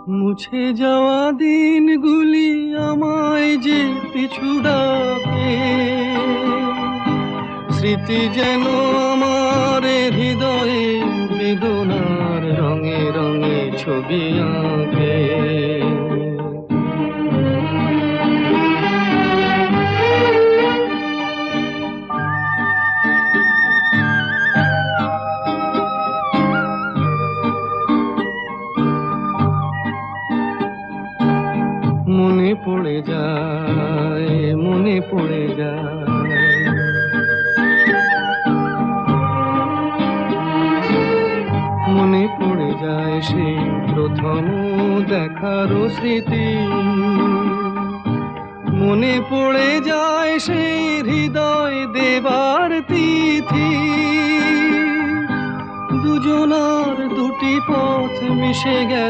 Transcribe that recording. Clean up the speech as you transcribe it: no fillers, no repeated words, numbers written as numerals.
মুছে যাওয়া দিনগুলি আমায় যে পিছু ডাকে, স্মৃতি যেন আমার হৃদয়ে বেদনার রঙে রঙে ছবি আঁকে। মনে পড়ে যায়, মনে পড়ে যায়, মনে পড়ে যায় সেই প্রথম দেখার স্মৃতি। মনে পড়ে যায় সেই হৃদয় দেবার তিথি। দুজনার দুটি পথ মিশে গেল